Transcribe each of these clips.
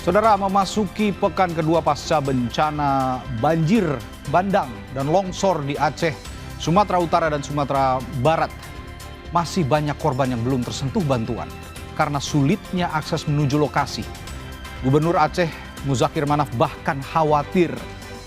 Saudara, memasuki pekan kedua pasca bencana banjir bandang dan longsor di Aceh, Sumatera Utara dan Sumatera Barat, masih banyak korban yang belum tersentuh bantuan karena sulitnya akses menuju lokasi. Gubernur Aceh Muzakir Manaf bahkan khawatir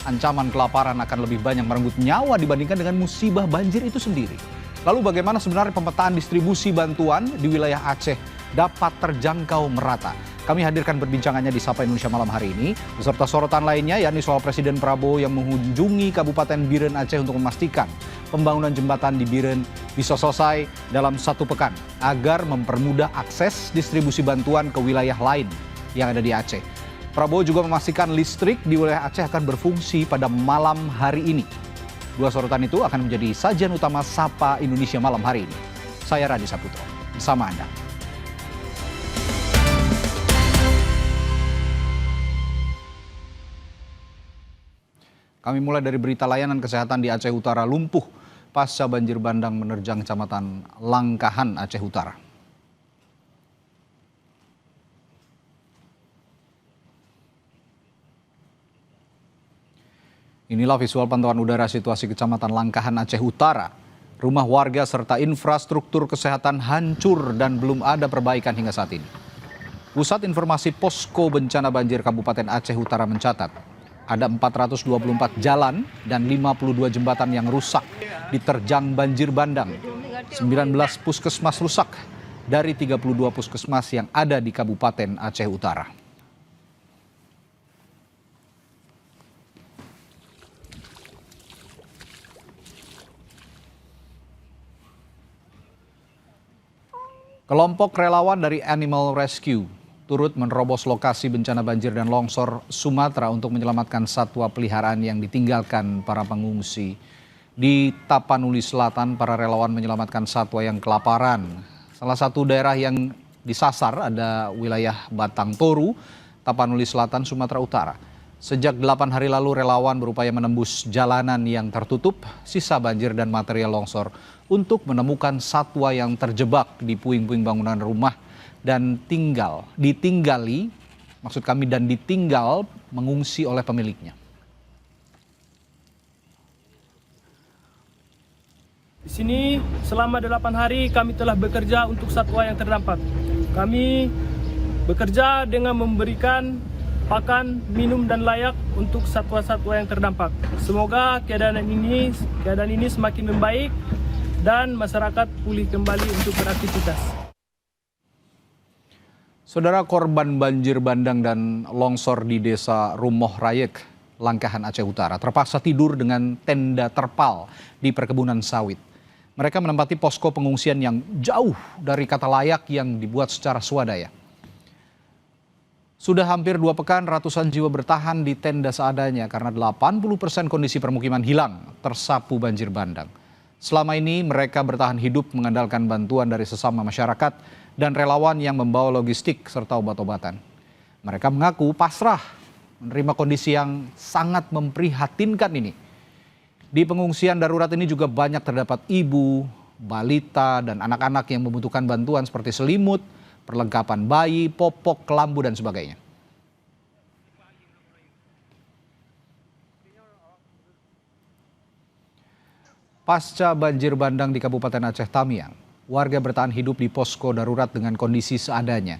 ancaman kelaparan akan lebih banyak merenggut nyawa dibandingkan dengan musibah banjir itu sendiri. Lalu bagaimana sebenarnya pemetaan distribusi bantuan di wilayah Aceh dapat terjangkau merata? Kami hadirkan perbincangannya di Sapa Indonesia malam hari ini, beserta sorotan lainnya yakni soal Presiden Prabowo yang mengunjungi Kabupaten Biren Aceh untuk memastikan pembangunan jembatan di Biren bisa selesai dalam 1 pekan agar mempermudah akses distribusi bantuan ke wilayah lain yang ada di Aceh. Prabowo juga memastikan listrik di wilayah Aceh akan berfungsi pada malam hari ini. Dua sorotan itu akan menjadi sajian utama Sapa Indonesia malam hari ini. Saya Radi Saputro, bersama Anda. Kami mulai dari berita layanan kesehatan di Aceh Utara lumpuh pasca banjir bandang menerjang Kecamatan Langkahan, Aceh Utara. Inilah visual pantauan udara situasi Kecamatan Langkahan, Aceh Utara. Rumah warga serta infrastruktur kesehatan hancur dan belum ada perbaikan hingga saat ini. Pusat Informasi Posko Bencana Banjir Kabupaten Aceh Utara mencatat ada 424 jalan dan 52 jembatan yang rusak diterjang banjir bandang. 19 puskesmas rusak dari 32 puskesmas yang ada di Kabupaten Aceh Utara. Kelompok relawan dari Animal Rescue turut menerobos lokasi bencana banjir dan longsor Sumatera untuk menyelamatkan satwa peliharaan yang ditinggalkan para pengungsi. Di Tapanuli Selatan, para relawan menyelamatkan satwa yang kelaparan. Salah satu daerah yang disasar ada wilayah Batang Toru, Tapanuli Selatan, Sumatera Utara. Sejak 8 hari lalu relawan berupaya menembus jalanan yang tertutup, sisa banjir dan material longsor untuk menemukan satwa yang terjebak di puing-puing bangunan rumah dan ditinggal mengungsi oleh pemiliknya. Di sini selama 8 hari kami telah bekerja untuk satwa yang terdampak. Kami bekerja dengan memberikan pakan, minum dan layak untuk satwa-satwa yang terdampak. Semoga keadaan ini semakin membaik dan masyarakat pulih kembali untuk beraktivitas. Saudara, korban banjir bandang dan longsor di desa Rumoh Rayek, Langkahan, Aceh Utara terpaksa tidur dengan tenda terpal di perkebunan sawit. Mereka menempati posko pengungsian yang jauh dari kata layak yang dibuat secara swadaya. Sudah hampir 2 pekan ratusan jiwa bertahan di tenda seadanya karena 80% kondisi permukiman hilang tersapu banjir bandang. Selama ini mereka bertahan hidup mengandalkan bantuan dari sesama masyarakat dan relawan yang membawa logistik serta obat-obatan. Mereka mengaku pasrah menerima kondisi yang sangat memprihatinkan ini. Di pengungsian darurat ini juga banyak terdapat ibu, balita, dan anak-anak yang membutuhkan bantuan seperti selimut, perlengkapan bayi, popok, kelambu, dan sebagainya. Pasca banjir bandang di Kabupaten Aceh Tamiang, warga bertahan hidup di posko darurat dengan kondisi seadanya.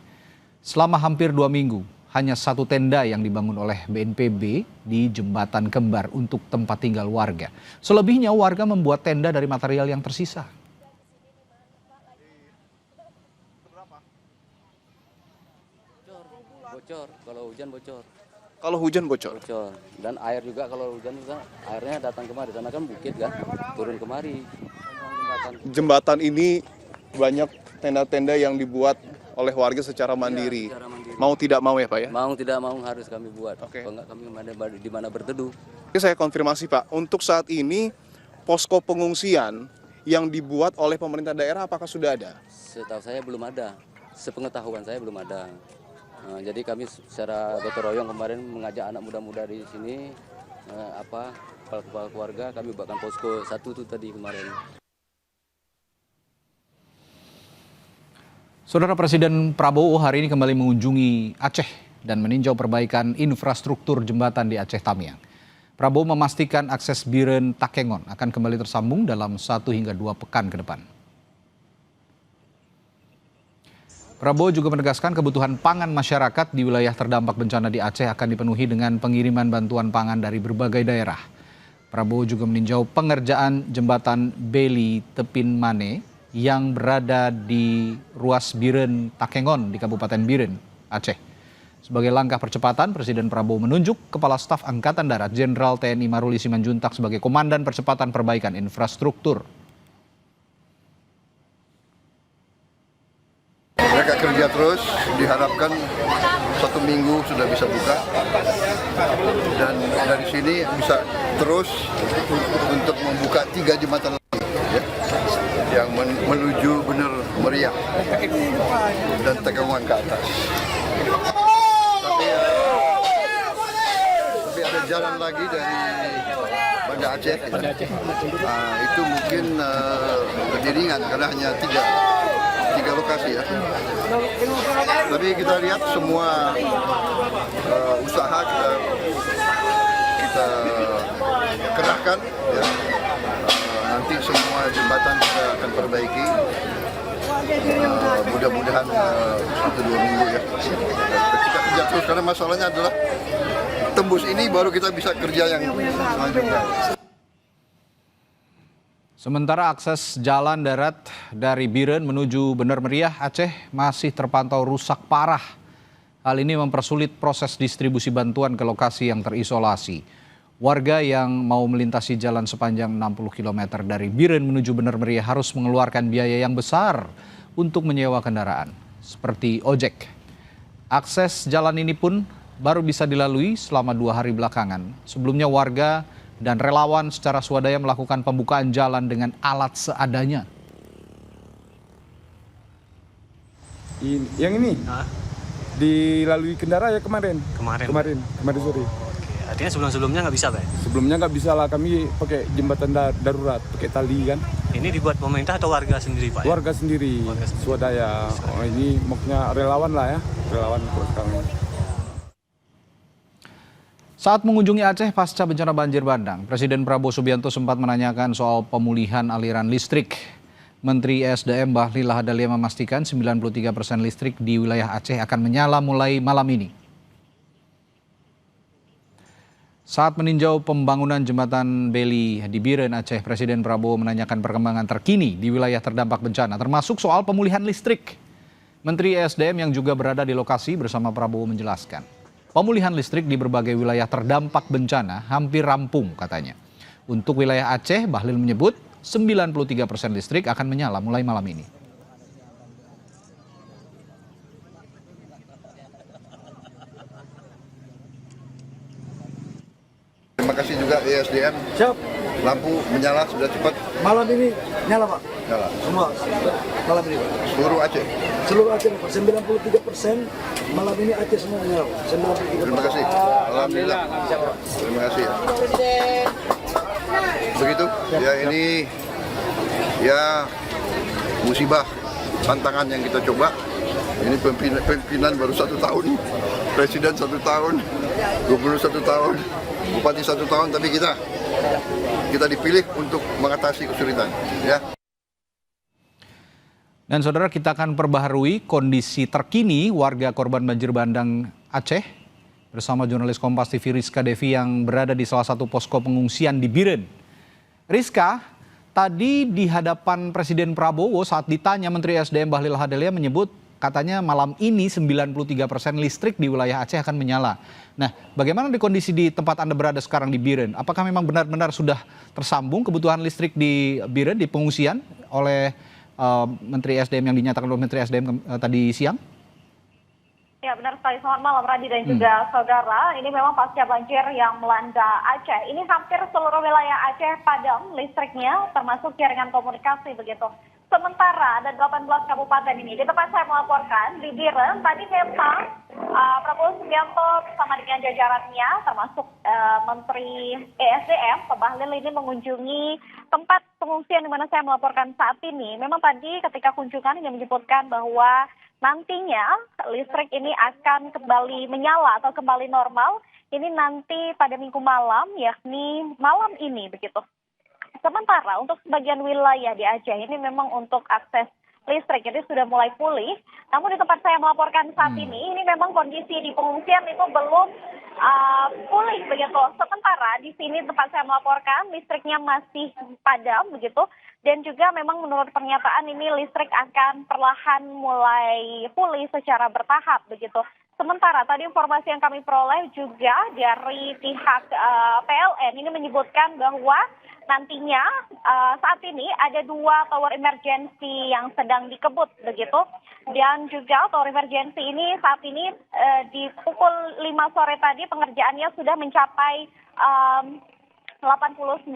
Selama hampir 2 minggu, hanya 1 tenda yang dibangun oleh BNPB di Jembatan Kembar untuk tempat tinggal warga. Selebihnya warga membuat tenda dari material yang tersisa. Bocor, kalau hujan bocor. Kalau hujan bocor? Bocor. Dan air juga kalau hujan juga airnya datang kemari. Karena kan bukit kan, turun kemari. Jembatan ini banyak tenda-tenda yang dibuat oleh warga secara mandiri. Secara mandiri. Mau tidak mau ya Pak ya? Mau tidak mau harus kami buat. Oke. Kalau enggak kami di mana berteduh. Oke, saya konfirmasi Pak, untuk saat ini posko pengungsian yang dibuat oleh pemerintah daerah apakah sudah ada? Setahu saya belum ada. Sepengetahuan saya belum ada. Nah, jadi kami secara gotong royong kemarin mengajak anak muda-muda di sini, kepala keluarga, kami buatkan posko 1 itu tadi kemarin. Saudara, Presiden Prabowo hari ini kembali mengunjungi Aceh dan meninjau perbaikan infrastruktur jembatan di Aceh Tamiang. Prabowo memastikan akses Biren Takengon akan kembali tersambung dalam 1 hingga 2 pekan ke depan. Prabowo juga menegaskan kebutuhan pangan masyarakat di wilayah terdampak bencana di Aceh akan dipenuhi dengan pengiriman bantuan pangan dari berbagai daerah. Prabowo juga meninjau pengerjaan jembatan Beli Tepin Mane yang berada di ruas Biren Takengon di Kabupaten Biren, Aceh. Sebagai langkah percepatan, Presiden Prabowo menunjuk Kepala Staf Angkatan Darat Jenderal TNI Maruli Simanjuntak sebagai Komandan Percepatan Perbaikan Infrastruktur. Mereka kerja terus, diharapkan 1 minggu sudah bisa buka, dan dari sini bisa terus untuk membuka 3 jembatan lagi ya, yang menuju Bener Meriah dan Takengon ke atas. Tapi ada jalan lagi dari Banda Aceh. Itu mungkin lebih ringan karena hanya tiga lokasi ya. Tapi kita lihat semua usaha kita kerahkan ya. Nanti semua jembatan kita akan perbaiki. Mudah-mudahan 1-2 minggu ya. Kita kerja terus karena masalahnya adalah tembus ini baru kita bisa kerja yang selanjutnya. Sementara akses jalan darat dari Biren menuju Bener Meriah, Aceh masih terpantau rusak parah. Hal ini mempersulit proses distribusi bantuan ke lokasi yang terisolasi. Warga yang mau melintasi jalan sepanjang 60 km dari Biren menuju Bener Meriah harus mengeluarkan biaya yang besar untuk menyewa kendaraan, seperti ojek. Akses jalan ini pun baru bisa dilalui selama 2 hari belakangan. Sebelumnya warga dan relawan secara swadaya melakukan pembukaan jalan dengan alat seadanya. Yang ini dilalui kendaraan ya kemarin sore. Oke, artinya sebelumnya nggak bisa, Pak? Sebelumnya nggak bisa lah, kami pakai jembatan darurat, pakai tali kan. Ini dibuat pemerintah atau warga sendiri, Pak? Warga sendiri, swadaya. Ini maksudnya relawan lah ya, relawan terus kami. Saat mengunjungi Aceh pasca bencana banjir bandang, Presiden Prabowo Subianto sempat menanyakan soal pemulihan aliran listrik. Menteri ESDM Bahlil Lahadalia memastikan 93% listrik di wilayah Aceh akan menyala mulai malam ini. Saat meninjau pembangunan jembatan Beli di Biren, Aceh, Presiden Prabowo menanyakan perkembangan terkini di wilayah terdampak bencana, termasuk soal pemulihan listrik. Menteri ESDM yang juga berada di lokasi bersama Prabowo menjelaskan, pemulihan listrik di berbagai wilayah terdampak bencana hampir rampung katanya. Untuk wilayah Aceh, Bahlil menyebut 93% listrik akan menyala mulai malam ini. Terima kasih juga ESDM. Siap. Lampu menyala sudah cepat. Malam ini nyala Pak? Nyala. Semua malam ini Pak? Seluruh Aceh. Seluruh Aceh Pak, 93% malam ini Aceh semua menyala Pak. 93%. Terima kasih. Alhamdulillah. Terima kasih. Begitu. Ya ini ya musibah, tantangan yang kita coba. Ini pimpinan baru 1 tahun, presiden 1 tahun, gubernur 1 tahun, bupati 1 tahun, tapi kita dipilih untuk mengatasi kesulitan. Ya. Dan saudara, kita akan perbaharui kondisi terkini warga korban banjir bandang Aceh bersama jurnalis Kompas TV Rizka Devi yang berada di salah satu posko pengungsian di Biren. Rizka, tadi di hadapan Presiden Prabowo saat ditanya, Menteri SDM Bahlil Lahadalia menyebut katanya malam ini 93% listrik di wilayah Aceh akan menyala. Nah, bagaimana di kondisi di tempat Anda berada sekarang di Biren? Apakah memang benar-benar sudah tersambung kebutuhan listrik di Biren, di pengungsian oleh Menteri SDM yang dinyatakan oleh Menteri SDM tadi siang? Ya benar sekali, selamat malam Radi dan juga saudara. Ini memang pasca banjir yang melanda Aceh. Ini hampir seluruh wilayah Aceh padam listriknya, termasuk jaringan komunikasi begitu. Sementara ada 18 kabupaten ini. Di tempat saya melaporkan, di Biren, tadi memang Prabowo Subianto bersama dengan jajarannya, termasuk Menteri ESDM, Pak Bahlil ini mengunjungi tempat pengungsian di mana saya melaporkan saat ini. Memang tadi ketika kunjungan ini menyebutkan bahwa nantinya listrik ini akan kembali menyala atau kembali normal. Ini nanti pada minggu malam, yakni malam ini begitu. Sementara untuk sebagian wilayah di Aceh ini memang untuk akses listrik ini sudah mulai pulih. Namun di tempat saya melaporkan saat ini memang kondisi di pengungsian itu belum pulih begitu. Sementara di sini tempat saya melaporkan listriknya masih padam begitu. Dan juga memang menurut pernyataan ini listrik akan perlahan mulai pulih secara bertahap begitu. Sementara tadi informasi yang kami peroleh juga dari pihak PLN ini menyebutkan bahwa nantinya saat ini ada 2 tower emergency yang sedang dikebut begitu. Dan juga tower emergency ini saat ini di pukul 5 sore tadi pengerjaannya sudah mencapai 89%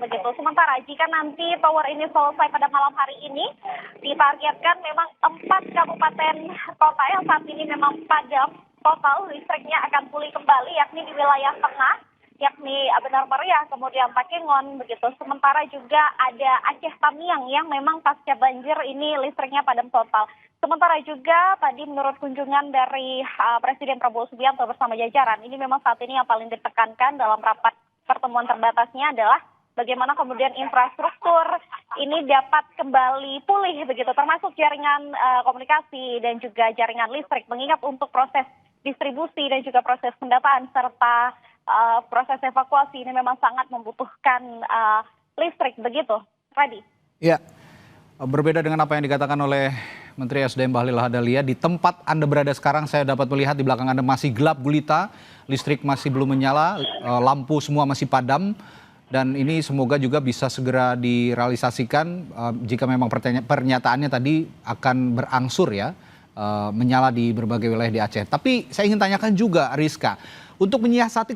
begitu. Sementara jika nanti tower ini selesai pada malam hari ini, ditargetkan memang 4 kabupaten kota yang saat ini memang padam total listriknya akan pulih kembali, yakni di wilayah tengah, yakni Benar Meriah, kemudian Takengon begitu. Sementara juga ada Aceh Tamiang yang memang pasca banjir ini listriknya padam total. Sementara juga tadi menurut kunjungan dari Presiden Prabowo Subianto bersama jajaran, ini memang saat ini yang paling ditekankan dalam rapat pertemuan terbatasnya adalah bagaimana kemudian infrastruktur ini dapat kembali pulih begitu, termasuk jaringan komunikasi dan juga jaringan listrik, mengingat untuk proses distribusi dan juga proses pendataan serta proses evakuasi ini memang sangat membutuhkan listrik begitu. Radi. Ya, berbeda dengan apa yang dikatakan oleh Menteri SDM Bahlil Lahadalia, di tempat Anda berada sekarang saya dapat melihat di belakang Anda masih gelap gulita, listrik masih belum menyala, lampu semua masih padam, dan ini semoga juga bisa segera direalisasikan jika memang pernyataannya tadi akan berangsur ya, menyala di berbagai wilayah di Aceh. Tapi saya ingin tanyakan juga Rizka, untuk menyiasati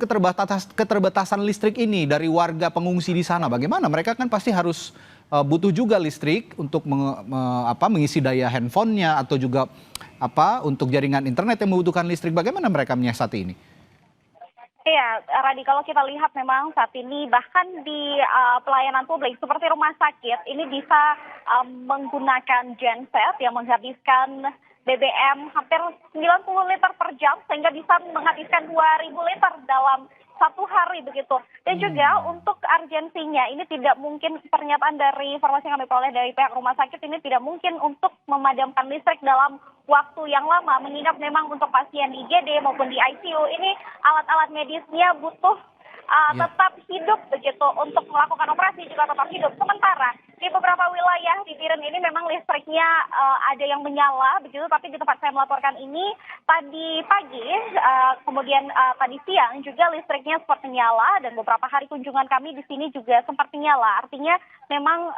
keterbatasan listrik ini dari warga pengungsi di sana, bagaimana? Mereka kan pasti harus butuh juga listrik untuk mengisi daya handphonenya atau juga untuk jaringan internet yang membutuhkan listrik. Bagaimana mereka menyiasati ini? Iya, Radi, kalau kita lihat memang saat ini bahkan di pelayanan publik seperti rumah sakit ini bisa menggunakan genset yang menghabiskan BBM hampir 90 liter per jam sehingga bisa menghabiskan 2.000 liter dalam satu hari begitu. Dan juga untuk urgensinya ini tidak mungkin, pernyataan dari informasi yang kami peroleh dari pihak rumah sakit ini tidak mungkin untuk memadamkan listrik dalam waktu yang lama, mengingat memang untuk pasien di IGD maupun di ICU ini alat-alat medisnya butuh tetap hidup begitu, untuk melakukan operasi juga tetap hidup. Sementara di beberapa wilayah di Biren ini memang listriknya ada yang menyala begitu, tapi di tempat saya melaporkan ini tadi pagi kemudian tadi siang juga listriknya sempat menyala, dan beberapa hari kunjungan kami di sini juga sempat menyala. Artinya memang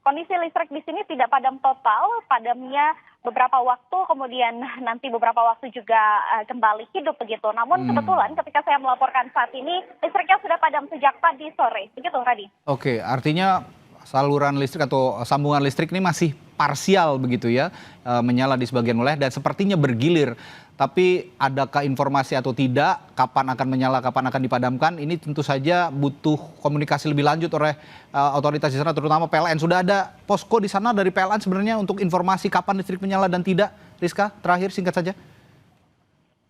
kondisi listrik di sini tidak padam total, padamnya beberapa waktu, kemudian nanti beberapa waktu juga kembali hidup begitu. Namun kebetulan ketika saya melaporkan saat ini listriknya sudah padam sejak tadi sore. Begitu, Radi. Oke, artinya saluran listrik atau sambungan listrik ini masih parsial begitu ya, menyala di sebagian wilayah dan sepertinya bergilir. Tapi adakah informasi atau tidak kapan akan menyala, kapan akan dipadamkan? Ini tentu saja butuh komunikasi lebih lanjut oleh otoritas di sana, terutama PLN. Sudah ada posko di sana dari PLN sebenarnya untuk informasi kapan listrik menyala dan tidak? Rizka, terakhir singkat saja.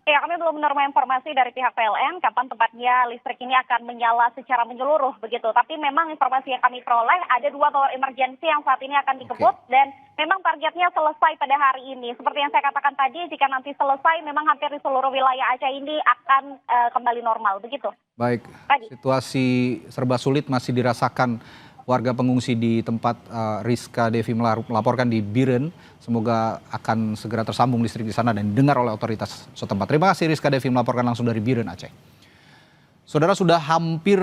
Ya, kami belum menerima informasi dari pihak PLN kapan tepatnya listrik ini akan menyala secara menyeluruh begitu. Tapi memang informasi yang kami peroleh ada 2 tower emergency yang saat ini akan dikebut dan memang targetnya selesai pada hari ini. Seperti yang saya katakan tadi, jika nanti selesai memang hampir di seluruh wilayah Aceh ini akan kembali normal begitu. Baik, situasi serba sulit masih dirasakan warga pengungsi di tempat Rizka Devi melaporkan di Biren. Semoga akan segera tersambung listrik di sana dan didengar oleh otoritas setempat. Terima kasih Rizka Devi melaporkan langsung dari Biren, Aceh. Saudara, sudah hampir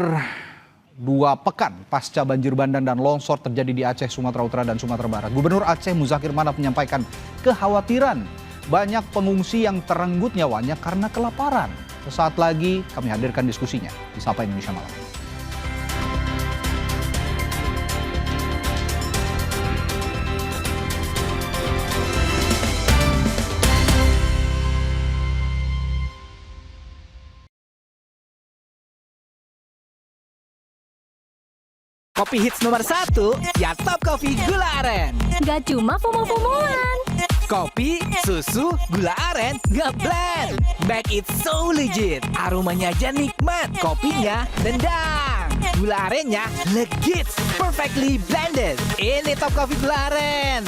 2 pekan pasca banjir bandang dan longsor terjadi di Aceh, Sumatera Utara dan Sumatera Barat. Gubernur Aceh Muzakir Manaf menyampaikan kekhawatiran banyak pengungsi yang terenggut nyawanya karena kelaparan. Sesaat lagi kami hadirkan diskusinya di Sapa Indonesia Malam. Kopi hits nomor 1 ya Top Coffee Gula Aren. Gak cuma FOMO-FOMOan. Kopi, susu, gula aren, ngeblend. Make it so legit. Aromanya aja nikmat, kopinya nendang. Gula arennya legit, perfectly blended. Ini Top Coffee Gula Aren.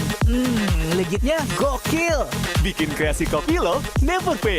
Legitnya gokil. Bikin kreasi kopi lo never fail.